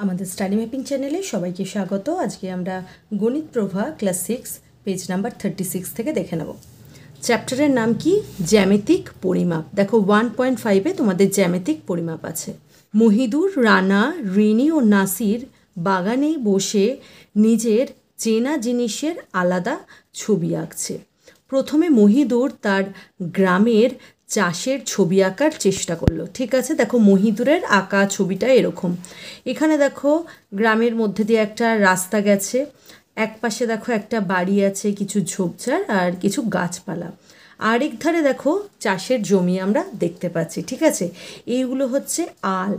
আমাদের study mapping চ্যানেলে সবাইকে স্বাগত। আজকে আমরা গণিত প্রভা ক্লাস 6 পেজ নাম্বার 36 থেকে দেখে নেব। চ্যাপ্টারের নাম কি? জ্যামিতিক পরিমাপ। দেখো 1.5-এ তোমাদের জ্যামিতিক পরিমাপ আছে। মহিদুর, রানা, রিনি ও নাসির বাগানে বসে নিজের চেনা জিনিসের আলাদা ছবি আঁকছে। প্রথমে মহিদুর তার গ্রামের চাষের ছবি আঁকার চেষ্টা করলো। ঠিক আছে, দেখো মহিদুরের আঁকা ছবিটা এরকম। এখানে দেখো গ্রামের মধ্যে দিয়ে একটা রাস্তা গেছে, এক পাশে দেখো একটা বাড়ি আছে, কিছু ঝোপঝাড় আর কিছু গাছপালা। আরেক ধারে দেখো চাষের জমি আমরা দেখতে পাচ্ছি। ঠিক আছে, এইগুলো হচ্ছে আল।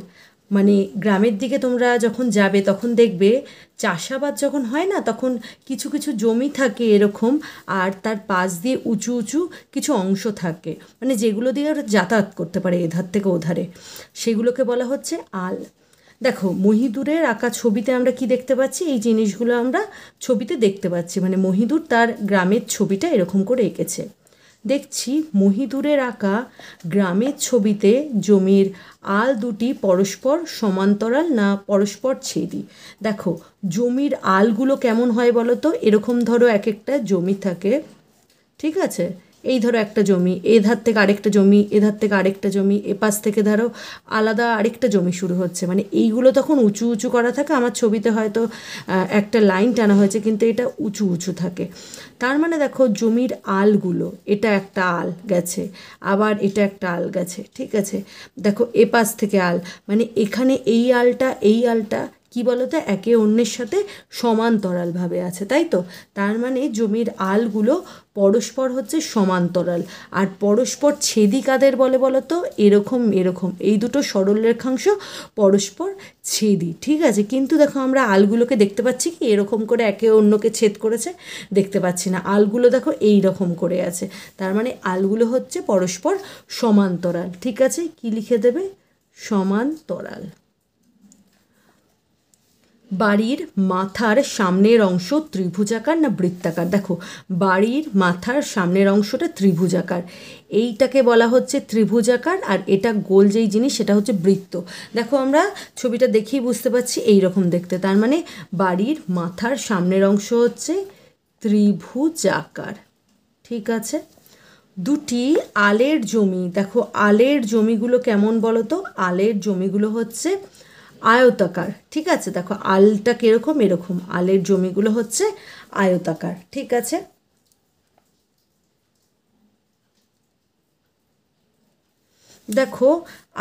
মানে গ্রামের দিকে তোমরা যখন যাবে তখন দেখবে চাষাবাদ যখন হয় না, তখন কিছু কিছু জমি থাকে এরকম, আর তার পাশ দিয়ে উঁচু উঁচু কিছু অংশ থাকে, মানে যেগুলো দিয়ে ওরা যাতায়াত করতে পারে এধার থেকে ওধারে, সেগুলোকে বলা হচ্ছে আল। দেখো মহিদুরের আঁকা ছবিতে আমরা কি দেখতে পাচ্ছি? এই জিনিসগুলো আমরা ছবিতে দেখতে পাচ্ছি, মানে মহিদুর তার গ্রামের ছবিটা এরকম করে এঁকেছে। দেখছি মহিদুরের আঁকা গ্রামের ছবিতে জমির আল দুটি পরস্পর সমান্তরাল না পরস্পর ছেদি। দেখো জমির আলগুলো কেমন হয় বলো তো? এরকম ধরো এক একটা জমি থাকে, ঠিক আছে, এই ধরো একটা জমি, এধার থেকে আরেকটা জমি, এধার থেকে আরেকটা জমি, এপাশ থেকে ধরো আলাদা আরেকটা জমি শুরু হচ্ছে, মানে এইগুলো তখন উঁচু উঁচু করা থাকে। আমার ছবিতে হয়তো একটা লাইন টানা হয়েছে, কিন্তু এটা উঁচু উঁচু থাকে। তার মানে দেখো জমির আলগুলো, এটা একটা আল গেছে, আবার এটা একটা আল গেছে, ঠিক আছে, দেখো এপাশ থেকে আল, মানে এখানে এই আলটা এই আলটা কি বলতো একে অন্যের সাথে সমান্তরালভাবে আছে, তাই তো? তার মানে জমির আলগুলো পরস্পর হচ্ছে সমান্তরাল। আর পরস্পর ছেদি কাদের বলে বলো তো? এরকম এরকম এই দুটো সরল রেখাংশ পরস্পর ছেদি, ঠিক আছে। কিন্তু দেখো আমরা আলগুলোকে দেখতে পাচ্ছি কি এরকম করে একে অন্যকে ছেদ করেছে? দেখতে পাচ্ছি না। আলগুলো দেখো এই রকম করে আছে, তার মানে আলগুলো হচ্ছে পরস্পর সমান্তরাল। ঠিক আছে, কি লিখে দেবে? সমান্তরাল। বাড়ির মাথার সামনের অংশ ত্রিভুজাকার না বৃত্তাকার? দেখো বাড়ির মাথার সামনের অংশটা ত্রিভুজাকার, এইটাকে বলা হচ্ছে ত্রিভুজাকার, আর এটা গোল যেই জিনিস সেটা হচ্ছে বৃত্ত। দেখো আমরা ছবিটা দেখেই বুঝতে পারছি এই রকম দেখতে, তার মানে বাড়ির মাথার সামনের অংশ হচ্ছে ত্রিভুজাকার। ঠিক আছে, দুটি আলের জমি, দেখো আলের জমিগুলো কেমন বলো তো? আলের জমিগুলো হচ্ছে আয়তাকার। ঠিক আছে, দেখো আলটা কিরকম, এরকম আলের জমিগুলো হচ্ছে আয়তাকার। ঠিক আছে, দেখো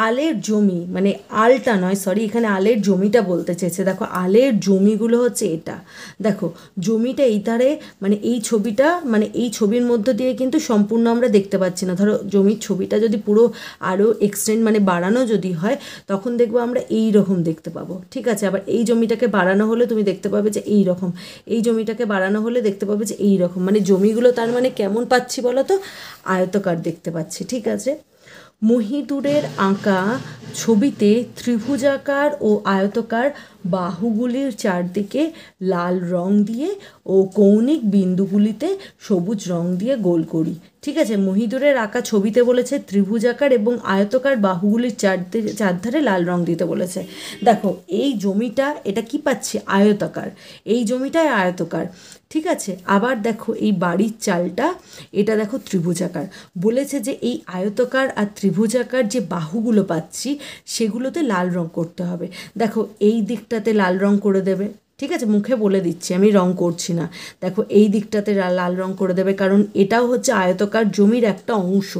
আলের জমি মানে আলটা নয়, সরি, এখানে আলের জমিটা বলতে চেয়েছে। দেখো আলের জমিগুলো হচ্ছে এটা, দেখো জমিটা এই ধারে, মানে এই ছবিটা, মানে এই ছবির মধ্য দিয়ে কিন্তু সম্পূর্ণ আমরা দেখতে পাচ্ছি না। ধরো জমির ছবিটা যদি পুরো আরও এক্সটেন্ড মানে বাড়ানো যদি হয়, তখন দেখবো আমরা এই রকম দেখতে পাবো। ঠিক আছে, আবার এই জমিটাকে বাড়ানো হলে তুমি দেখতে পাবে যে এই রকম, এই জমিটাকে বাড়ানো হলে দেখতে পাবে যে এই রকম, মানে জমিগুলো তার মানে কেমন পাচ্ছি বলো তো? আয়তাকার দেখতে পাচ্ছি। ঠিক আছে, মহিদুরের আঁকা ছবিতে ত্রিভুজাকার ও আয়তাকার বাহুগুলির চারদিকে লাল রং দিয়ে ও কৌণিক বিন্দুগুলিতে সবুজ রং দিয়ে গোল করি। ঠিক আছে, মহিদুরের আঁকা ছবিতে বলেছে ত্রিভুজাকার এবং আয়তাকার বাহুগুলির চারধারে লাল রং দিতে বলেছে। দেখো এই জমিটা এটা কি পাচ্ছি? আয়তাকার, এই জমিটায় আয়তাকার। ঠিক আছে, আবার দেখো এই বাড়ির চালটা, এটা দেখো ত্রিভুজাকার। বলেছে যে এই আয়তাকার আর ত্রিভুজাকার যে বাহুগুলো পাচ্ছি সেগুলোতে লাল রং করতে হবে। দেখো এই দিকটাতে লাল রং করে দেবে, ঠিক আছে, মুখে বলে দিচ্ছি, আমি রং করছি না। দেখো এই দিকটাতে লাল রং করে দেবে, কারণ এটাও হচ্ছে আয়তাকার জমির একটা অংশ।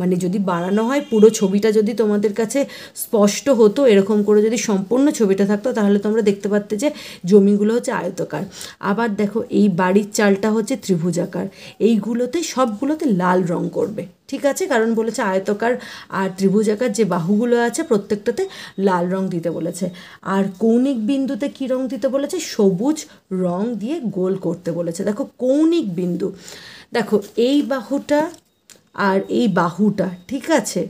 মানে যদি বাড়ানো হয় পুরো ছবিটা, যদি তোমাদের কাছে স্পষ্ট হতো এরকম করে, যদি সম্পূর্ণ ছবিটা থাকতো, তাহলে তোমরা দেখতে পারতে যে জমিগুলো হচ্ছে আয়তাকার। আবার দেখো এই বাড়ির চালটা হচ্ছে ত্রিভুজাকার, এইগুলোতে সবগুলোতে লাল রং করবে। ঠিক আছে, কারণ বলেছে আয়তাকার আর ত্রিভুজাকার যে বাহুগুলো আছে প্রত্যেকটাতে লাল রং দিতে বলেছে। আর কৌণিক বিন্দুতে কী রং দিতে বলেছে? সবুজ রং দিয়ে গোল করতে বলেছে। দেখো কৌণিক বিন্দু, দেখো এই বাহুটা আর এই বাহুটা, ঠিক আছে,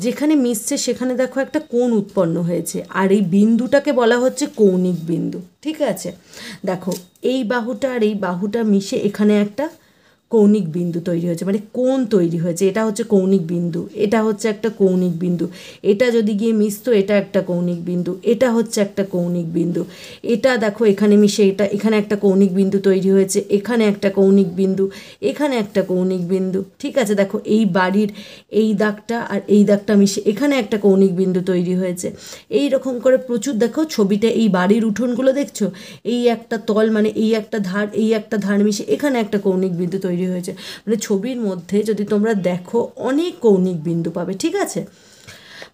যেখানে মিশছে সেখানে দেখো একটা কোণ উৎপন্ন হয়েছে, আর এই বিন্দুটাকে বলা হচ্ছে কৌণিক বিন্দু। ঠিক আছে, দেখো এই বাহুটা আর এই বাহুটা মিশে এখানে একটা কৌণিক বিন্দু তৈরি হয়েছে, মানে কোণ তৈরি হয়েছে। এটা হচ্ছে কৌণিক বিন্দু, এটা হচ্ছে একটা কৌণিক বিন্দু, এটা যদি গিয়ে মিশতো এটা একটা কৌণিক বিন্দু, এটা হচ্ছে একটা কৌণিক বিন্দু, এটা দেখো এখানে মিশে এটা এখানে একটা কৌণিক বিন্দু তৈরি হয়েছে, এখানে একটা কৌণিক বিন্দু, এখানে একটা কৌণিক বিন্দু। ঠিক আছে, দেখো এই বাড়ির এই দাগটা আর এই দাগটা মিশে এখানে একটা কৌণিক বিন্দু তৈরি হয়েছে। এই রকম করে প্রচুর, দেখো ছবিতে এই বাড়ির উঠোনগুলো দেখছো, এই একটা তল মানে এই একটা ধার, এই একটা ধার মিশে এখানে একটা কৌণিক বিন্দু তৈরি হয়েছে। মানে ছবির মধ্যে যদি তোমরা দেখো অনেক কৌণিক বিন্দু পাবে। ঠিক আছে,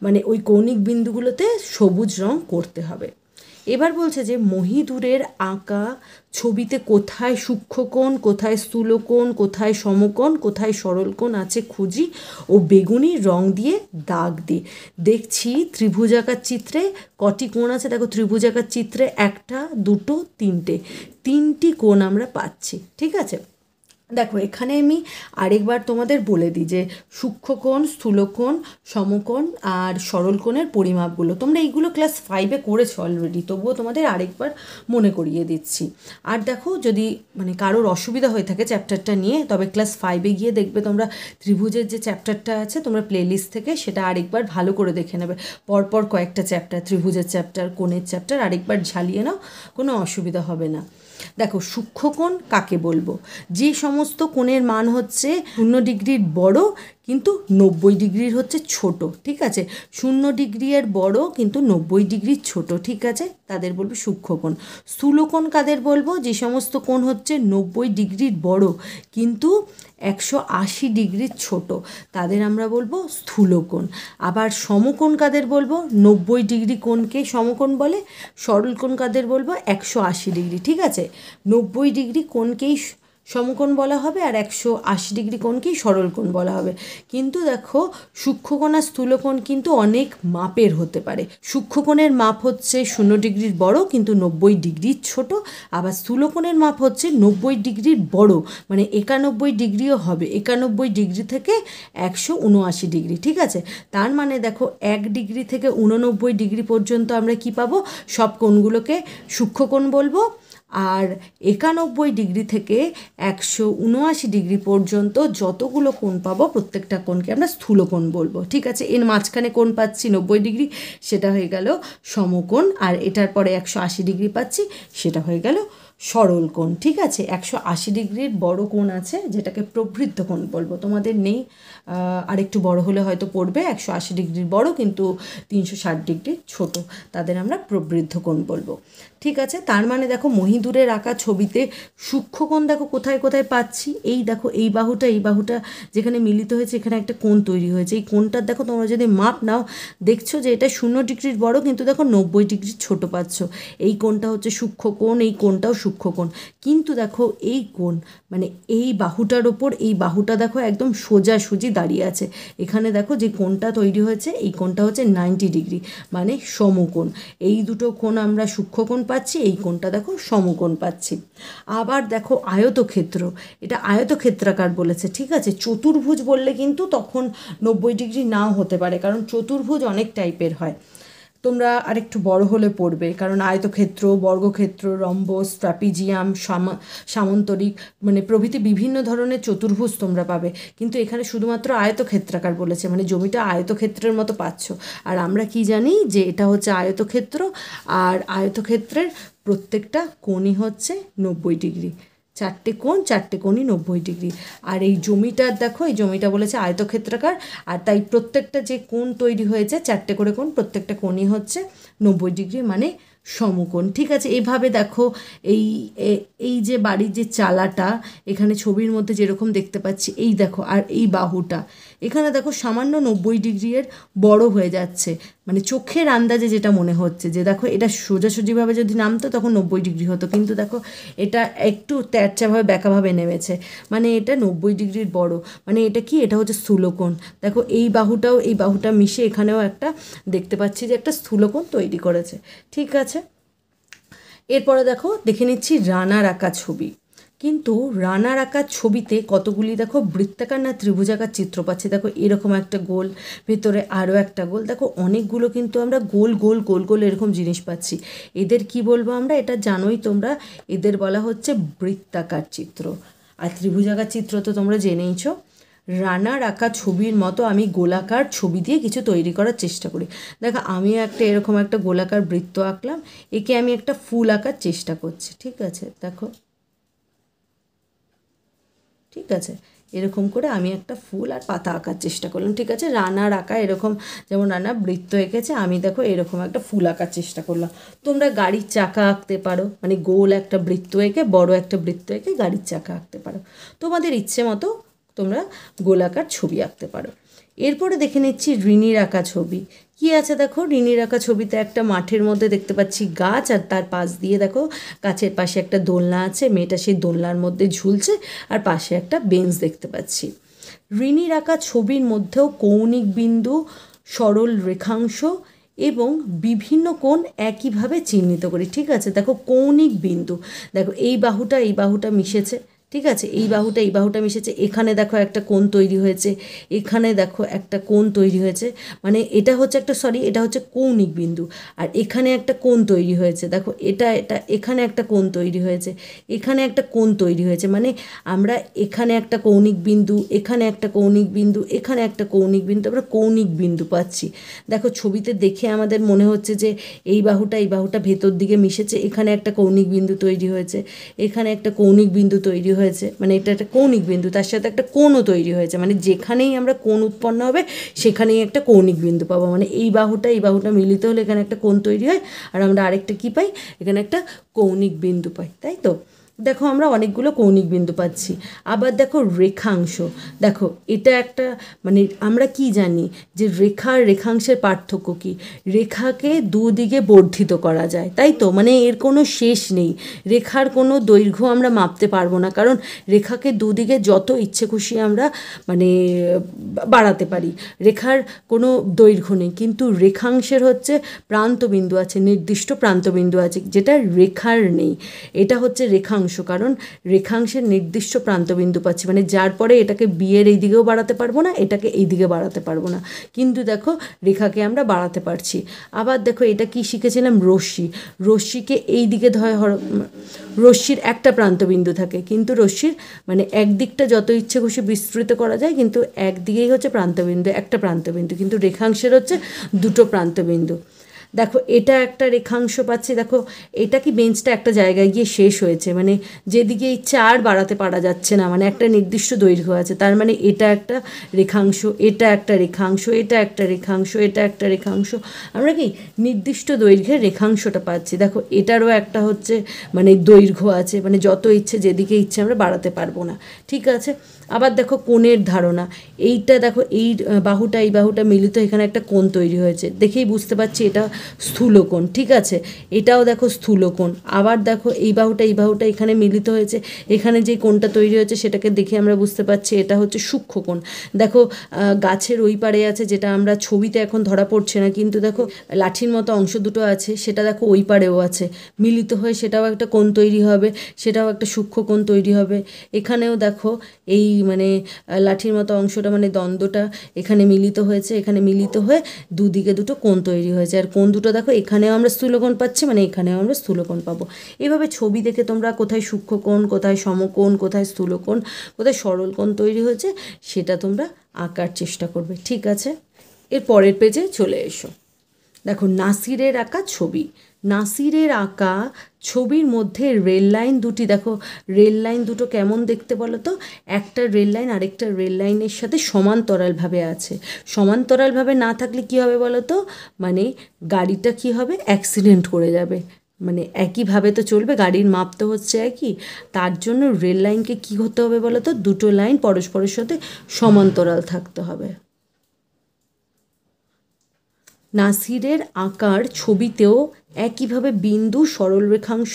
মানে ওই কৌণিক বিন্দুগুলোতে সবুজ রং করতে হবে। এবার বলছে যে মহীদূরের আঁকা ছবিতে কোথায় সূক্ষ্মকোণ, কোথায় স্থূলকোণ, কোথায় সমকোণ, কোথায় সরলকোণ আছে খুঁজি ও বেগুনি রং দিয়ে দাগ দিই। দেখছি ত্রিভুজাকার চিত্রে কটি কোণ আছে, দেখো ত্রিভুজাকার চিত্রে একটা, দুটো, তিনটি কোণ আমরা পাচ্ছি। ঠিক আছে, দেখো এখানে আমি আরেকবার তোমাদের বলে দিই যে সূক্ষ্মকোণ, স্থূলকোণ, সমকোণ আর সরলকোণের পরিমাপগুলো তোমরা এইগুলো ক্লাস 5-এ করেছো অলরেডি, তবুও তোমাদের আরেকবার মনে করিয়ে দিচ্ছি। আর দেখো যদি মানে কারোর অসুবিধা হয়ে থাকে চ্যাপ্টারটা নিয়ে, তবে ক্লাস 5-এ গিয়ে দেখবে তোমরা ত্রিভুজের যে চ্যাপ্টারটা আছে তোমরা প্লেলিস্ট থেকে সেটা আরেকবার ভালো করে দেখে নেবে। পরপর কয়েকটা চ্যাপ্টার, ত্রিভুজের চ্যাপ্টার, কোণের চ্যাপ্টার আরেকবার ঝালিয়ে নাও, কোনো অসুবিধা হবে না। দেখো সূক্ষ্মকোণ কাকে বলবো, যে সমস্ত কোণের মান হচ্ছে 0 ডিগ্রির বড় কিন্তু 90 ডিগ্রির হচ্ছে ছোট। ঠিক আছে, 0 ডিগ্রি এর বড় কিন্তু 90 ডিগ্রির ছোট। ঠিক আছে, তাদের বলবো সূক্ষ্মকোণ। স্থূলকোণ কাদের বলবো, যে সমস্ত কোণ হচ্ছে 90 ডিগ্রির বড় কিন্তু 180 ডিগ্রির ছোট, তাদের আমরা বলবো স্থূলকোণ। আবার সমকোণ কাদের বলবো, 90 ডিগ্রি কোণকে সমকোণ বলে। সরলকোণ কাদের বলবো, 180 ডিগ্রি। ঠিক আছে, 90 ডিগ্রি কোণকেই সমকোণ বলা হবে আর 180 ডিগ্রি কোণকেই সরলকোণ বলা হবে। কিন্তু দেখো সূক্ষ্মকোণ আর স্থূলকোণ কিন্তু অনেক মাপের হতে পারে। সূক্ষ্মকোণের মাপ হচ্ছে 0 ডিগ্রির বড় কিন্তু 90 ডিগ্রির ছোট, আবার স্থূলকোণের মাপ হচ্ছে 90 ডিগ্রির বড় মানে 91 ডিগ্রিও হবে, 91 ডিগ্রি থেকে 179 ডিগ্রি। ঠিক আছে, তার মানে দেখো 1 ডিগ্রি থেকে 89 ডিগ্রি পর্যন্ত আমরা কি পাবো, সব কোণগুলোকে সূক্ষ্মকোণ বলবো। আর 91 ডিগ্রি থেকে 179 ডিগ্রি পর্যন্ত যতগুলো কোণ পাবো প্রত্যেকটা কোণকে আমরা স্থূলকোণ বলবো। ঠিক আছে, এর মাঝখানে কোণ পাচ্ছি 90 ডিগ্রি, সেটা হয়ে গেল সমকোণ, আর এটার পরে 180 ডিগ্রি পাচ্ছি, সেটা হয়ে গেল সরলকোণ। ঠিক আছে, 180 ডিগ্রির বড় কোণ আছে যেটাকে প্রবৃদ্ধ কোণ বলবো, তোমাদের নেই, আরেকটু বড় হলে হয়তো পড়বে। 180 ডিগ্রির বড় কিন্তু 360 ডিগ্রির ছোট, তাদের আমরা প্রবৃদ্ধ কোণ বলবো। ঠিক আছে, তার মানে দেখো মহীদূরের আঁকা ছবিতে সূক্ষ্মকোণ দেখো কোথায় কোথায় পাচ্ছি, এই দেখো এই বাহুটা যেখানে মিলিত হয়েছে এখানে একটা কোণ তৈরি হয়েছে। এই কোণটার দেখো তোমরা যদি মাপ নাও দেখছো যে এটা 0 ডিগ্রির বড় কিন্তু দেখো 90 ডিগ্রির ছোট পাচ্ছ। এই কোণটা হচ্ছে সূক্ষ্মকোণ, এই কোণটাও সূক্ষ্মকোণ। কিন্তু দেখো এই কোণ মানে এই বাহুটার ওপর এই বাহুটা দেখো একদম সোজাসুজি দাঁড়িয়ে আছে। এখানে দেখো যে কোণটা তৈরি হয়েছে এই কোণটা হচ্ছে 90 ডিগ্রি মানে সমকোণ। এই দুটো কোণ আমরা সূক্ষ্মকোণ পাচ্ছি, এই কোণটা দেখো সমকোণ পাচ্ছি। আবার দেখো আয়তক্ষেত্র, এটা আয়তক্ষেত্রাকার বলেছে। ঠিক আছে, চতুর্ভুজ বললে কিন্তু তখন 90 ডিগ্রি নাও হতে পারে, কারণ চতুর্ভুজ অনেক টাইপের হয়, তোমরা আরেকটু বড় হলে পড়বে। কারণ আয়তক্ষেত্র, বর্গক্ষেত্র, রম্বস, ট্রাপিজিয়াম, সামন্তরিক মানে প্রভৃতি বিভিন্ন ধরনের চতুর্ভুজ তোমরা পাবে, কিন্তু এখানে শুধুমাত্র আয়তক্ষেত্রাকার বলেছে, মানে জমিটা আয়তক্ষেত্রের মতো পাচ্ছ। আর আমরা কি জানি যে এটা হচ্ছে আয়তক্ষেত্র, আর আয়তক্ষেত্রের প্রত্যেকটা কোণই হচ্ছে 90 ডিগ্রি, চারটে কোণই 90 ডিগ্রি। আর এই জমিটার দেখো এই জমিটা বলেছে আয়তক্ষেত্রাকার, আর তাই প্রত্যেকটা যে কোণ তৈরি হয়েছে 4টে করে কোণ, প্রত্যেকটা কোণই হচ্ছে 90 ডিগ্রি মানে সমকোণ। ঠিক আছে, এইভাবে দেখো এই এই যে বাড়ির যে চালাটা এখানে ছবির মধ্যে যেরকম দেখতে পাচ্ছি, এই দেখো, আর এই বাহুটা এখানে দেখো সামান্য 90 ডিগ্রির বড় হয়ে যাচ্ছে, মানে চোখের আন্দাজে যেটা মনে হচ্ছে যে দেখো এটা সোজাসুজিভাবে যদি নামতো তখন 90 ডিগ্রি হতো, কিন্তু দেখো এটা একটু তেরচাভাবে ব্যাকাভাবে নেমেছে, মানে এটা 90 ডিগ্রির বড়, মানে এটা কি, এটা হচ্ছে স্থূলকোণ। দেখো এই বাহুটা মিশে এখানেও একটা দেখতে পাচ্ছি যে একটা স্থূলকোণ তৈরি করেছে। ঠিক আছে, এরপরে দেখো দেখে নিচ্ছি রানার আঁকা ছবি। কিন্তু রানার আঁকার ছবিতে কতগুলি দেখো বৃত্তাকার না ত্রিভুজাকার চিত্র পাচ্ছি। দেখো এরকম একটা গোল, ভেতরে আরও একটা গোল, দেখো অনেকগুলো কিন্তু আমরা গোল গোল গোল গোল এরকম জিনিস পাচ্ছি। এদের কি বলবো আমরা, এটা জানোই তোমরা, এদের বলা হচ্ছে বৃত্তাকার চিত্র। আর ত্রিভুজাকার চিত্র তো তোমরা জেনেইছো। রানার আঁকা ছবির মতো আমি গোলাকার ছবি দিয়ে কিছু তৈরি করার চেষ্টা করি। দেখো আমিও একটা এরকম একটা গোলাকার বৃত্ত আঁকলাম, একে আমি একটা ফুল আঁকার চেষ্টা করছি। ঠিক আছে, দেখো, ঠিক আছে, এরকম করে আমি একটা ফুল আর পাতা আঁকার চেষ্টা করলাম। ঠিক আছে, রানার আঁকা এরকম, যেমন রানা বৃত্ত এঁকেছে, আমি দেখো এরকম একটা ফুল আঁকার চেষ্টা করলাম। তোমরা গাড়ির চাকা আঁকতে পারো, মানে গোল একটা বৃত্ত এঁকে, বড় একটা বৃত্ত এঁকে গাড়ির চাকা আঁকতে পারো। তোমাদের ইচ্ছে মতো তোমরা গোলাকার ছবি আঁকতে পারো। এরপরে দেখে নিচ্ছি ঋণীর আঁকা ছবি। কি আছে দেখো, ঋণীর আঁকা ছবিতে একটা মাঠের মধ্যে দেখতে পাচ্ছি গাছ, আর তার পাশ দিয়ে দেখো গাছের পাশে একটা দোলনা আছে, মেয়েটা সেই দোলনার মধ্যে ঝুলছে, আর পাশে একটা বেঞ্চ দেখতে পাচ্ছি। ঋণীর আঁকা ছবির মধ্যেও কৌণিক বিন্দু, সরল রেখাংশ এবং বিভিন্ন কোণ একইভাবে চিহ্নিত করি। ঠিক আছে, দেখো কৌণিক বিন্দু, দেখো এই বাহুটা মিশেছে। ঠিক আছে, এই বাহুটা মিশেছে, এখানে দেখো একটা কোণ তৈরি হয়েছে, এখানে দেখো একটা কোণ তৈরি হয়েছে, মানে এটা হচ্ছে একটা, এটা হচ্ছে কৌণিক বিন্দু। আর এখানে একটা কোণ তৈরি হয়েছে, দেখো এটা এখানে একটা কোণ তৈরি হয়েছে, এখানে একটা কোণ তৈরি হয়েছে, মানে আমরা এখানে একটা কৌণিক বিন্দু, এখানে একটা কৌণিক বিন্দু, এখানে একটা কৌণিক বিন্দু, আমরা কৌণিক বিন্দু পাচ্ছি। দেখো ছবিতে দেখে আমাদের মনে হচ্ছে যে এই বাহুটা ভেতর দিকে মিশেছে, এখানে একটা কৌণিক বিন্দু তৈরি হয়েছে, এখানে একটা কৌণিক বিন্দু তৈরি হয়েছে, মানে এটা একটা কৌণিক বিন্দু, তার সাথে একটা কোণও তৈরি হয়েছে, মানে যেখানেই আমরা কোণ উৎপন্ন হবে সেখানেই একটা কৌণিক বিন্দু পাবো, মানে এই বাহুটা মিলিত হলে এখানে একটা কোণ তৈরি হয়, আর আমরা আরেকটা কী পাই, এখানে একটা কৌণিক বিন্দু পাই, তাই তো। দেখো আমরা অনেকগুলো কৌণিক বিন্দু পাচ্ছি। আবার দেখো রেখাংশ, দেখো এটা একটা, মানে আমরা কি জানি যে রেখাংশের পার্থক্য কী, রেখাকে দুদিকে বর্ধিত করা যায়, তাই তো, মানে এর কোনো শেষ নেই, রেখার কোনো দৈর্ঘ্য আমরা মাপতে পারবো না, কারণ রেখাকে দুদিকে যত ইচ্ছে খুশি আমরা মানে বাড়াতে পারি, রেখার কোনো দৈর্ঘ্য নেই। কিন্তু রেখাংশের হচ্ছে প্রান্তবিন্দু আছে, নির্দিষ্ট প্রান্তবিন্দু আছে, যেটা রেখার নেই। এটা হচ্ছে রেখাংশ, কারণ রেখাংশের নির্দিষ্ট প্রান্তবিন্দু পাচ্ছি, মানে যার পরে এটাকে বিয়ের এই দিকেও বাড়াতে পারবো না, এটাকে এই দিকে বাড়াতে পারবো না, কিন্তু দেখো রেখাকে আমরা বাড়াতে পারছি। আবার দেখো এটা কি শিখেছিলাম, রশ্মিকে এই দিকে রশ্মির একটা প্রান্তবিন্দু থাকে, কিন্তু রশ্মির মানে একদিকটা যত ইচ্ছে খুশি বিস্তৃত করা যায়, কিন্তু একদিকেই হচ্ছে প্রান্তবিন্দু, একটা প্রান্তবিন্দু, কিন্তু রেখাংশের হচ্ছে দুটো প্রান্তবিন্দু। দেখো এটা একটা রেখাংশ পাচ্ছি, দেখো এটা কি বেঞ্চটা একটা জায়গায় গিয়ে শেষ হয়েছে, মানে যেদিকে ইচ্ছা আর বাড়াতে পারা যাচ্ছে না, মানে একটা নির্দিষ্ট দৈর্ঘ্য আছে, তার মানে এটা একটা রেখাংশ, এটা একটা রেখাংশ, এটা একটা রেখাংশ, এটা একটা রেখাংশ, আমরা কি নির্দিষ্ট দৈর্ঘ্যের রেখাংশটা পাচ্ছি। দেখো এটারও একটা হচ্ছে মানে দৈর্ঘ্য আছে, মানে যত ইচ্ছে যেদিকে ইচ্ছে আমরা বাড়াতে পারবো না। ঠিক আছে, আবার দেখো কোণের ধারণা, এইটা দেখো এই বাহুটা মিলিত, এখানে একটা কোণ তৈরি হয়েছে, দেখেই বুঝতে পারছি এটা স্থূলকোণ। ঠিক আছে, এটাও দেখো স্থূলকোণ। আবার দেখো এই বাহুটা এখানে মিলিত হয়েছে, এখানে যে কোণটা তৈরি হয়েছে সেটাকে দেখে আমরা বুঝতে পারছি এটা হচ্ছে সূক্ষ্মকোণ। দেখো গাছের ওই পারে আছে, যেটা আমরা ছবিতে এখন ধরা পড়ছে না, কিন্তু দেখো লাঠির মতো অংশ দুটো আছে, সেটা দেখো ওই পারেও আছে, মিলিত হয়ে সেটাও একটা কোণ তৈরি হবে, সেটাও একটা সূক্ষ্মকোণ তৈরি হবে। এখানেও দেখো এই মানে লাঠির মতো অংশটা মানে দ্বন্দ্বটা এখানে মিলিত হয়েছে, এখানে মিলিত হয়ে দুদিকে দুটো কোণ তৈরি হয়েছে, আর কোণ দুটো দেখো এখানেও আমরা স্থূলকোণ পাচ্ছি, মানে এখানেও আমরা স্থূলকোণ পাবো। এভাবে ছবি দেখে তোমরা কোথায় সূক্ষ্মকোণ, কোথায় সমকোণ, কোথায় স্থূলকোণ, কোথায় সরল কোণ তৈরি হয়েছে সেটা তোমরা আঁকার চেষ্টা করবে। ঠিক আছে, এর পরের পেজে চলে এসো। দেখো নাসিরের আঁকা ছবি, নাসিরের আঁকা ছবির মধ্যে রেল লাইন দুটি, দেখো রেল লাইন দুটো কেমন দেখতে বলো তো, একটা রেল লাইন আরেকটা রেল লাইনের সাথে সমান্তরালভাবে আছে। সমান্তরালভাবে না থাকলে কি হবে বলো তো, মানে গাড়িটা কি হবে, অ্যাক্সিডেন্ট করে যাবে, মানে একইভাবে তো চলবে, গাড়ির মাপ তো হচ্ছে একই, তার জন্য রেল লাইনকে কী হতে হবে বলো তো, দুটো লাইন পরস্পরের সাথে সমান্তরাল থাকতে হবে। নাসিরের আঁকার ছবিতেও একইভাবে বিন্দু, সরল রেখাংশ,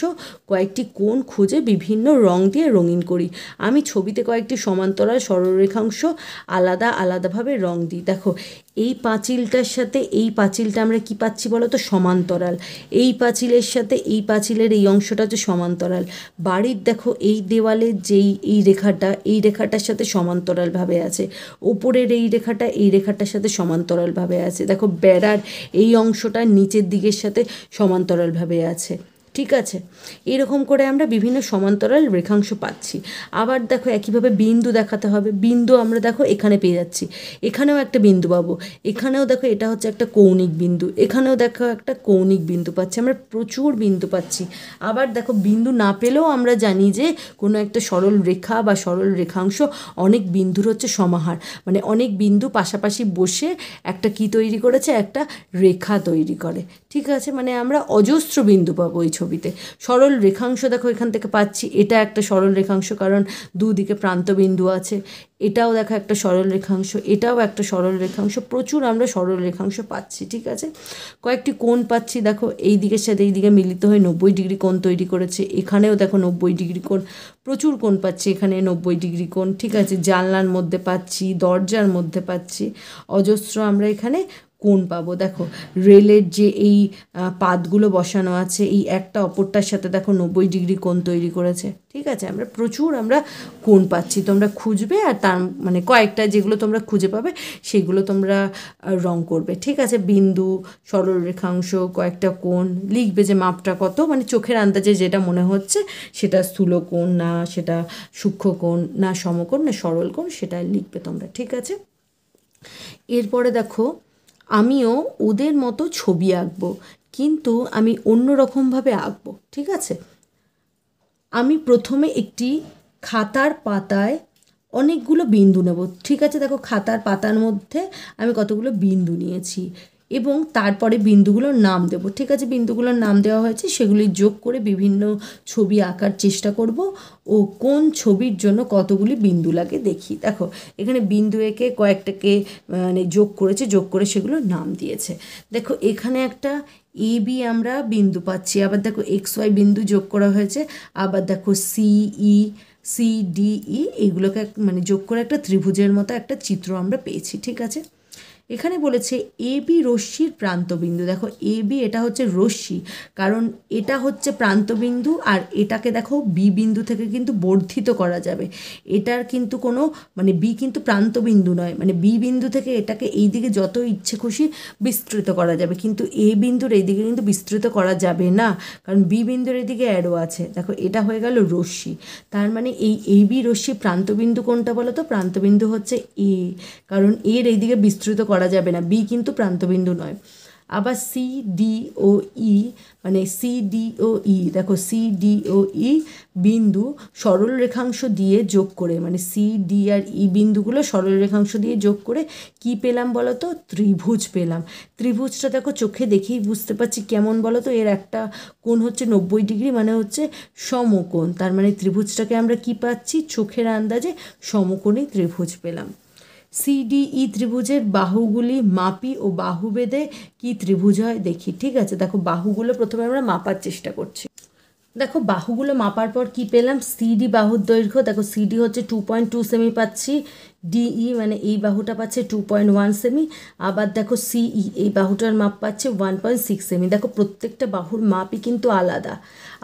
কয়েকটি কোণ খুঁজে বিভিন্ন রং দিয়ে রঙিন করি। আমি ছবিতে কয়েকটি সমান্তরাল সরল রেখাংশ আলাদাভাবে রং দিই। দেখো এই পাঁচিলটার সাথে এই পাঁচিলটা আমরা কি পাচ্ছি বলো তো, সমান্তরাল। এই পাঁচিলের সাথে এই পাঁচিলের এই অংশটা হচ্ছে সমান্তরাল। বাড়ির দেখো এই দেওয়ালের যেই এই রেখাটার সাথে সমান্তরালভাবে আছে, ওপরের এই রেখাটার সাথে সমান্তরালভাবে আছে। দেখো বেড়ার এই অংশটা নিচের দিকের সাথে সমান্তরালভাবে আছে। ঠিক আছে, এরকম করে আমরা বিভিন্ন সমান্তরাল রেখাংশ পাচ্ছি। আবার দেখো একইভাবে বিন্দু দেখাতে হবে, বিন্দু আমরা দেখো এখানে পেয়ে যাচ্ছি, এখানেও একটা বিন্দু পাবো, এখানেও দেখো এটা হচ্ছে একটা কৌণিক বিন্দু, এখানেও দেখো একটা কৌণিক বিন্দু পাচ্ছি, আমরা প্রচুর বিন্দু পাচ্ছি। আবার দেখো বিন্দু না পেলেও আমরা জানি যে কোনো একটা সরল রেখা বা সরল রেখাংশ অনেক বিন্দুর হচ্ছে সমাহার, মানে অনেক বিন্দু পাশাপাশি বসে একটা কি তৈরি করেছে, একটা রেখা তৈরি করে। ঠিক আছে, মানে আমরা অজস্র বিন্দু পাবো এই ছবিতে। সরল রেখাংশ দেখো এখান থেকে পাচ্ছি, এটা একটা সরল রেখাংশ কারণ দুদিকে প্রান্ত বিন্দু আছে, এটাও দেখো একটা সরল রেখাংশ, এটাও একটা সরল রেখাংশ, প্রচুর আমরা সরল রেখাংশ পাচ্ছি। ঠিক আছে, কয়েকটি কোণ পাচ্ছি, দেখো এই দিকের সাথে এই দিকে মিলিত হয়ে 90 ডিগ্রি কোণ তৈরি করেছে, এখানেও দেখো 90 ডিগ্রি কোণ, প্রচুর কোণ পাচ্ছি এখানে 90 ডিগ্রি কোণ। ঠিক আছে, জানলার মধ্যে পাচ্ছি, দরজার মধ্যে পাচ্ছি, অজস্র আমরা এখানে কোণ পাবো। দেখো রেলের যে এই পাতগুলো বসানো আছে, এই একটা অপরটার সাথে দেখো 90 ডিগ্রি কোণ তৈরি করেছে। ঠিক আছে, আমরা প্রচুর আমরা কোণ পাচ্ছি, তোমরা খুঁজবে আর তার মানে কয়েকটা যেগুলো তোমরা খুঁজে পাবে সেগুলো তোমরা রং করবে। ঠিক আছে, বিন্দু, সরল রেখাংশ, কয়েকটা কোণ লিখবে যে মাপটা কত, মানে চোখের আন্দাজে যেটা মনে হচ্ছে সেটা স্থূল কোণ না, সেটা সূক্ষ্ম কোণ না, সমকোণ না সরল কোণ, সেটা লিখবে তোমরা। ঠিক আছে, এরপরে দেখো আমিও ওদের মতো ছবি আঁকবো, কিন্তু আমি অন্য রকমভাবে আঁকবো। ঠিক আছে, আমি প্রথমে একটি খাতার পাতায় অনেকগুলো বিন্দু নেব। ঠিক আছে, দেখো খাতার পাতার মধ্যে আমি কতগুলো বিন্দু নিয়েছি এবং তারপরে বিন্দুগুলোর নাম দেব। ঠিক আছে, বিন্দুগুলোর নাম দেওয়া হয়েছে, সেগুলি যোগ করে বিভিন্ন ছবি আঁকার চেষ্টা করব ও কোন ছবির জন্য কতগুলি বিন্দু লাগে দেখি। দেখো এখানে বিন্দু এঁকে কয়েকটাকে মানে যোগ করেছে, যোগ করে সেগুলোর নাম দিয়েছে। দেখো এখানে একটা এ বি আমরা বিন্দু পাচ্ছি, আবার দেখো এক্স ওয়াই বিন্দু যোগ করা হয়েছে, আবার দেখো সি ডি ই এইগুলোকে মানে যোগ করে একটা ত্রিভুজের মতো একটা চিত্র আমরা পেয়েছি। ঠিক আছে, এখানে বলেছে এ বি রশ্মির প্রান্তবিন্দু। দেখো এ বি এটা হচ্ছে রশ্মি, কারণ এটা হচ্ছে প্রান্তবিন্দু আর এটাকে দেখো বি বিন্দু থেকে কিন্তু বর্ধিত করা যাবে। এটার কিন্তু কোনো মানে বি কিন্তু প্রান্তবিন্দু নয়, মানে বি বিন্দু থেকে এটাকে এই দিকে যত ইচ্ছে খুশি বিস্তৃত করা যাবে, কিন্তু এ বিন্দুর এই দিকে কিন্তু বিস্তৃত করা যাবে না, কারণ বি বিন্দুর এদিকে অ্যারো আছে। দেখো এটা হয়ে গেল রশ্মি, তার মানে এই বি রশ্মি প্রান্তবিন্দু কোনটা বলো তো? প্রান্তবিন্দু হচ্ছে এ, কারণ এর এইদিকে বিস্তৃত করা যাবে না, বি কিন্তু প্রান্তবিন্দু নয়। আবার সি ডি ও ই, মানে সি ডি ও ই, দেখো সি ডি ও ই বিন্দু সরল রেখাংশ দিয়ে যোগ করে, মানে সি ডি আর ই বিন্দুগুলো সরল রেখাংশ দিয়ে যোগ করে কি পেলাম বলো তো? ত্রিভুজ পেলাম। ত্রিভুজটা দেখো চোখে দেখেই বুঝতে পারছি কেমন বলো তো, এর একটা কোণ হচ্ছে 90 ডিগ্রি, মানে হচ্ছে সমকোণ, তার মানে ত্রিভুজটাকে আমরা কি পাচ্ছি? চোখের আন্দাজে সমকোণী ত্রিভুজ পেলাম। সিডিই ত্রিভুজের বাহুগুলি মাপি ও বাহু বেঁধে কি ত্রিভুজ হয় দেখি। ঠিক আছে, দেখো বাহুগুলো প্রথমে আমরা মাপার চেষ্টা করছি। দেখো বাহুগুলো মাপার পর কি পেলাম? সিডি বাহুর দৈর্ঘ্য, দেখো সিডি হচ্ছে 2.2 সেমি পাচ্ছি, ডিই মানে এই বাহুটা পাচ্ছে 2.1 সেমি, আবার দেখো সিই এই বাহুটার মাপ পাচ্ছে 1.6 সেমি। দেখো প্রত্যেকটা বাহুর মাপই কিন্তু আলাদা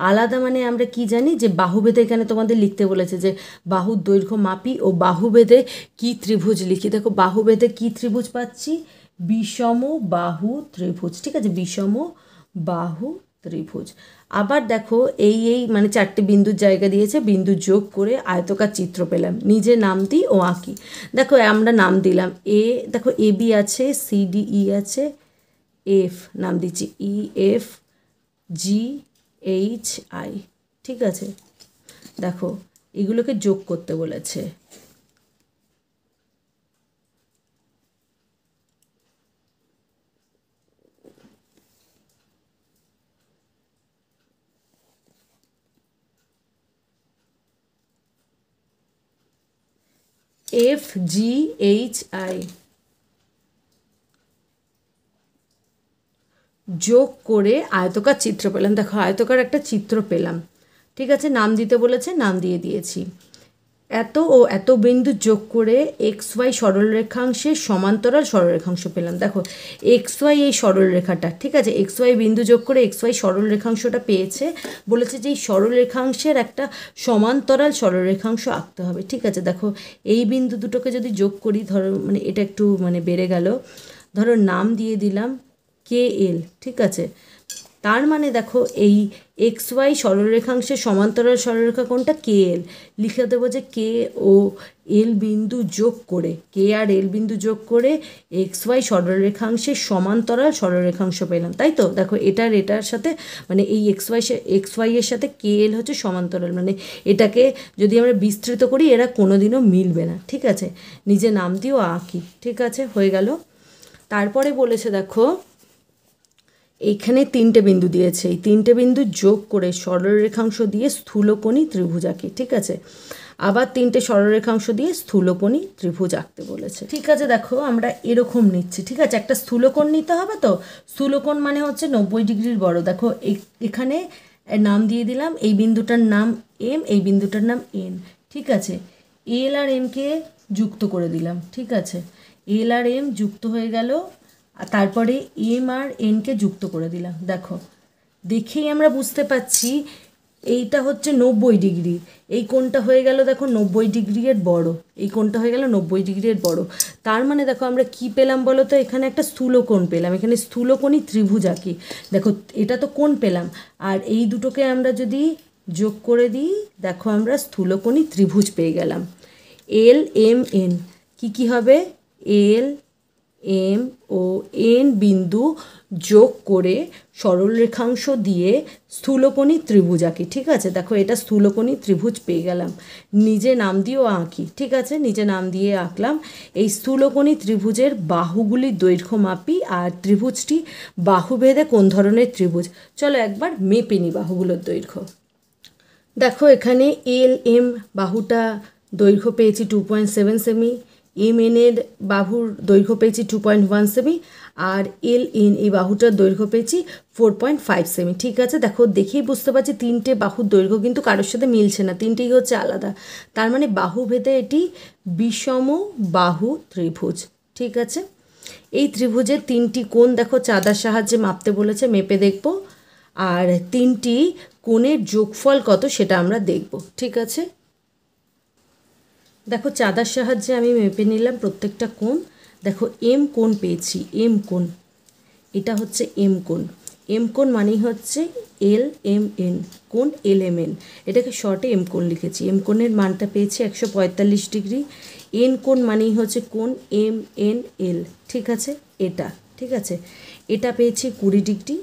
আলাদা, মানে আমরা কি জানি যে বাহুভেদে এখানে তোমাদের লিখতে বলেছে যে বাহুর দৈর্ঘ্য মাপি ও বাহুভেদে কি ত্রিভুজ লিখি। দেখো বাহুভেদে কি ত্রিভুজ পাচ্ছি? বিষম বাহু ত্রিভুজ। ঠিক আছে, বিষম বাহু ত্রিভুজ। আবার দেখো এই মানে চারটে বিন্দুর জায়গা দিয়েছে, বিন্দু যোগ করে আয়তকার চিত্র পেলাম, নিজে নাম দিই ও আঁকি। দেখো আমরা নাম দিলাম এ, দেখো এ বি আছে, সি ডি ই আছে, এফ নাম দিচ্ছি E F G H I. ঠিক আছে, দেখো এগুলোকে যোগ করতে বলেছে। এফ জি এইচ আই যোগ করে আয়তকার চিত্র পেলাম। দেখো আয়তকার একটা চিত্র পেলাম। ঠিক আছে, নাম দিতে বলেছে, নাম দিয়ে দিয়েছি। এত ও এত বিন্দু যোগ করে এক্স ওয়াই সরলরেখাংশের সমান্তরাল সরলরেখাংশ পেলাম। দেখো এক্স ওয়াই এই সরলরেখাটা, ঠিক আছে, এক্স ওয়াই বিন্দু যোগ করে এক্স ওয়াই সরলরেখাংশটা পেয়েছে, বলেছে যে এই সরলরেখাংশের একটা সমান্তরাল সরলরেখাংশ আঁকতে হবে। ঠিক আছে, দেখো এই বিন্দু দুটোকে যদি যোগ করি, ধরো মানে এটা একটু মানে বেড়ে গেল, ধরো নাম দিয়ে দিলাম কে এল। ঠিক আছে, তার মানে দেখো এই এক্স ওয়াই সরলরেখাংশের সমান্তরাল সরলরেখা কোনটা, কে এল। লিখে দেবো যে কে ও এল বিন্দু যোগ করে, কে আর এল বিন্দু যোগ করে এক্স ওয়াই সরলরেখাংশের সমান্তরাল সরলরেখাংশ পেলাম, তাই তো। দেখো এটার সাথে মানে এই এক্স ওয়াই এর সাথে কে এল হচ্ছে সমান্তরাল, মানে এটাকে যদি আমরা বিস্তৃত করি এরা কোনোদিনও মিলবে না, ঠিক আছে। নিজে নাম দিয়েও আঁকি, ঠিক আছে, হয়ে গেল। তারপরে বলেছে দেখো এইখানে 3টে বিন্দু দিয়েছে, এই 3টে বিন্দু যোগ করে সরলরেখাংশ দিয়ে স্থূলকোণী ত্রিভুজ আঁকি, ঠিক আছে। আবার 3টে সরলরেখাংশ দিয়ে স্থূলকোণী ত্রিভুজ আঁকতে বলেছে, ঠিক আছে। দেখো আমরা এরকম নিচ্ছি, ঠিক আছে, একটা স্থূলকোণ নিতে হবে। তো স্থূলকোণ মানে হচ্ছে 90 ডিগ্রির বড়। দেখো এখানে নাম দিয়ে দিলাম, এই বিন্দুটার নাম এম, এই বিন্দুটার নাম এন, ঠিক আছে। এল আর এমকে যুক্ত করে দিলাম, ঠিক আছে। এল আর এম যুক্ত হয়ে গেল, আর তারপরে এম আর এনকে যুক্ত করে দিলাম। দেখো দেখেই আমরা বুঝতে পাচ্ছি এইটা হচ্ছে 90 ডিগ্রি, এই কোণটা হয়ে গেল দেখো 90 ডিগ্রির বড়, এই কোণটা হয়ে গেল 90 ডিগ্রির বড়। তার মানে দেখো আমরা কি পেলাম বলো তো, এখানে একটা স্থূলকোণ পেলাম, এখানে স্থূলকোণী ত্রিভুজ আঁকি। দেখো এটা তো কোণ পেলাম, আর এই দুটোকে আমরা যদি যোগ করে দিই দেখো আমরা স্থূলকোণী ত্রিভুজ পেয়ে গেলাম। এল এম এন কী হবে, এল এম ও এন বিন্দু যোগ করে সরলরেখাংশ দিয়ে স্থূলকোণী ত্রিভুজ আঁকি, ঠিক আছে। দেখো এটা স্থূলকোণী ত্রিভুজ পেয়ে গেলাম, নিজে নাম দিয়েও আঁকি, ঠিক আছে, নিজে নাম দিয়ে আঁকলাম। এই স্থূলকোণী ত্রিভুজের বাহুগুলির দৈর্ঘ্য মাপি, আর ত্রিভুজটি বাহুভেদে কোন ধরনের ত্রিভুজ, চলো একবার মেপে নিই বাহুগুলোর দৈর্ঘ্য। দেখো এখানে এল এম বাহুটা দৈর্ঘ্য পেয়েছি 2.7 সেমি, এম এনের বাহুর দৈর্ঘ্য পেয়েছি 2.1 সেমি, আর এল এন এই বাহুটার দৈর্ঘ্য পেয়েছি 4.5 সেমি, ঠিক আছে। দেখো দেখেই বুঝতে পারছি 3টে বাহুর দৈর্ঘ্য কিন্তু কারোর সাথে মিলছে না, 3টেই হচ্ছে আলাদা। তার মানে বাহু ভেদে এটি বিষম বাহু ত্রিভুজ, ঠিক আছে। এই ত্রিভুজের 3টি কোণ দেখো চাঁদার সাহায্যে মাপতে বলেছে, মেপে দেখব, আর 3টি কোণের যোগফল কত সেটা আমরা দেখব, ঠিক আছে। দেখো চাঁদার সাহায্যে আমি মেপে নিলাম প্রত্যেকটা কোণ। দেখো এম কোণ পেয়েছি, এম কোণ এটা হচ্ছে এম কোণ, এম কোণ মানেই হচ্ছে এল এম এন, কোণ এল এম এন, এটাকে শর্টে এম কোণ লিখেছি। এম কোণের মানটা পেয়েছি 145 ডিগ্রি। এন কোণ মানেই হচ্ছে কোণ এম এন এল, ঠিক আছে, এটা, ঠিক আছে, এটা পেয়েছি 20 ডিগ্রি।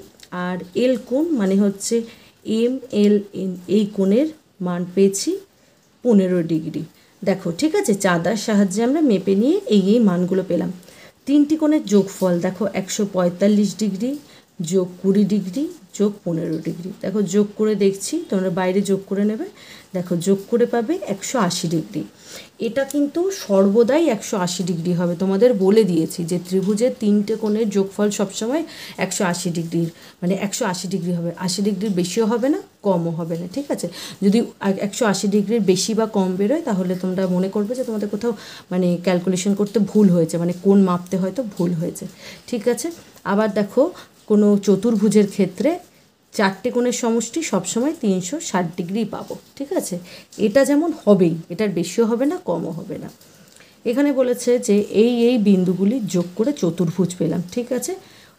আর এল কোণ মানে হচ্ছে এম এল এন, এই কোণের মান পেয়েছি 15 ডিগ্রি। দেখো ঠিক আছে, চাঁদার সাহায্যে আমরা মেপে নিয়ে এই মানগুলো পেলাম। 3টি কোণের যোগফল দেখো 145 ডিগ্রি যোগ 20 ডিগ্রি যোগ 15 ডিগ্রি। দেখো যোগ করে দেখছি, তোমরা বাইরে যোগ করে নেবে। দেখো যোগ করে পাবে 180 ডিগ্রি। এটা কিন্তু সর্বদাই 180 ডিগ্রি হবে, তোমাদের বলে দিয়েছি যে ত্রিভুজের 3টে কোণের যোগফল সবসময় 180 ডিগ্রির, মানে 180 ডিগ্রি হবে, 80 ডিগ্রির বেশিও হবে না কমও হবে না, ঠিক আছে। যদি 180 ডিগ্রির বেশি বা কম বেরোয় তাহলে তোমরা মনে করবে যে তোমাদের কোথাও মানে ক্যালকুলেশন করতে ভুল হয়েছে, মানে কোণ মাপতে হয়তো ভুল হয়েছে, ঠিক আছে। আবার দেখো কোনো চতুর্ভুজের ক্ষেত্রে 4টে কোণের সমষ্টি সবসময় 360 ডিগ্রি পাবো, ঠিক আছে। এটা যেমন হবেই, এটার বেশিও হবে না কমও হবে না। এখানে বলেছে যে এই বিন্দুগুলি যোগ করে চতুর্ভুজ পেলাম, ঠিক আছে।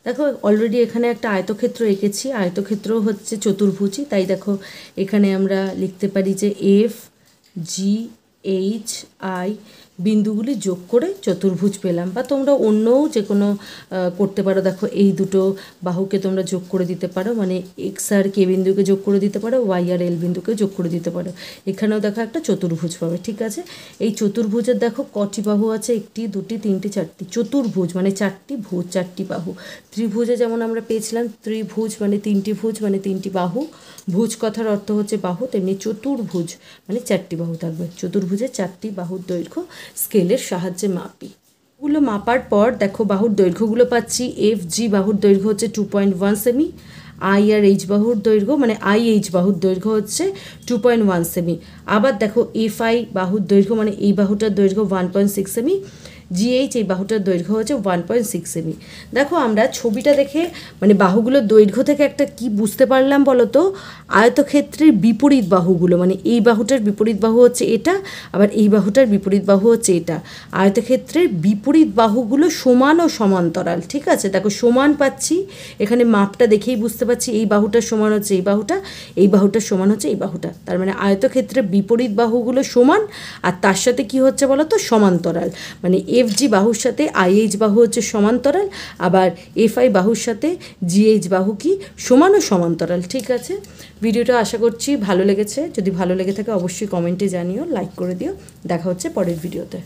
দেখো অলরেডি এখানে একটা আয়তক্ষেত্র এঁকেছি, আয়তক্ষেত্র হচ্ছে চতুর্ভুজই, তাই দেখো এখানে আমরা লিখতে পারি যে এফ জি এইচ আই বিন্দুগুলি যোগ করে চতুর্ভুজ পেলাম। বা তোমরা অন্যও যে কোনো করতে পারো, দেখো এই দুটো বাহুকে তোমরা যোগ করে দিতে পারো, মানে এক্স আর কে বিন্দুকে যোগ করে দিতে পারো, ওয়াই আর এল বিন্দুকে যোগ করে দিতে পারো। এখানেও দেখো একটা চতুর্ভুজ পাবে, ঠিক আছে। এই চতুর্ভুজের দেখো কটি বাহু আছে, 1 2 3 4টি। চতুর্ভুজ মানে 4টি ভুজ, 4টি বাহু। ত্রিভুজে যেমন আমরা পেয়েছিলাম ত্রিভুজ মানে 3টি ভুজ মানে 3টি বাহু, ভুজ কথার অর্থ হচ্ছে বাহু, তেমনি চতুর্ভুজ মানে 4টি বাহু থাকবে। চতুর্ভুজের 4টি বাহুর দৈর্ঘ্য স্কেলের সাহায্যে মাপি। এগুলো মাপার পর দেখো বাহুর দৈর্ঘ্যগুলো পাচ্ছি। এফ জি বাহুর দৈর্ঘ্য হচ্ছে 2.1 সেমি, আই আর এইচ বাহুর দৈর্ঘ্য মানে আই এইচ বাহুর দৈর্ঘ্য হচ্ছে 2.1 সেমি। আবার দেখো এফ আই বাহুর দৈর্ঘ্য মানে এই বাহুটার দৈর্ঘ্য 1.6 সেমি, জিএইচ এই বাহুটার দৈর্ঘ্য হচ্ছে 1.6 সেমি। দেখো আমরা ছবিটা দেখে মানে বাহুগুলোর দৈর্ঘ্য থেকে একটা কি বুঝতে পারলাম বলো তো, আয়তক্ষেত্রের বিপরীত বাহুগুলো, মানে এই বাহুটার বিপরীত বাহু হচ্ছে এটা, আবার এই বাহুটার বিপরীত বাহু হচ্ছে এটা। আয়তক্ষেত্রের বিপরীত বাহুগুলো সমান ও সমান্তরাল, ঠিক আছে। দেখো সমান পাচ্ছি, এখানে মাপটা দেখেই বুঝতে পারছি এই বাহুটার সমান হচ্ছে এই বাহুটা, এই বাহুটার সমান হচ্ছে এই বাহুটা। তার মানে আয়তক্ষেত্রের বিপরীত বাহুগুলো সমান, আর তার সাথে কি হচ্ছে বলো তো, সমান্তরাল। মানে এফজি বাহুর সাথে আইএইচ বাহু হচ্ছে সমান্তরাল, আবার এফআই বাহুর সাথে জিএইচ বাহু কি সমান ও সমান্তরাল, ঠিক আছে। ভিডিওটা আশা করছি ভালো লেগেছে। যদি ভালো লেগে থাকে অবশ্যই কমেন্টে জানিও, লাইক করে দিও। দেখা হচ্ছে পরের ভিডিওতে।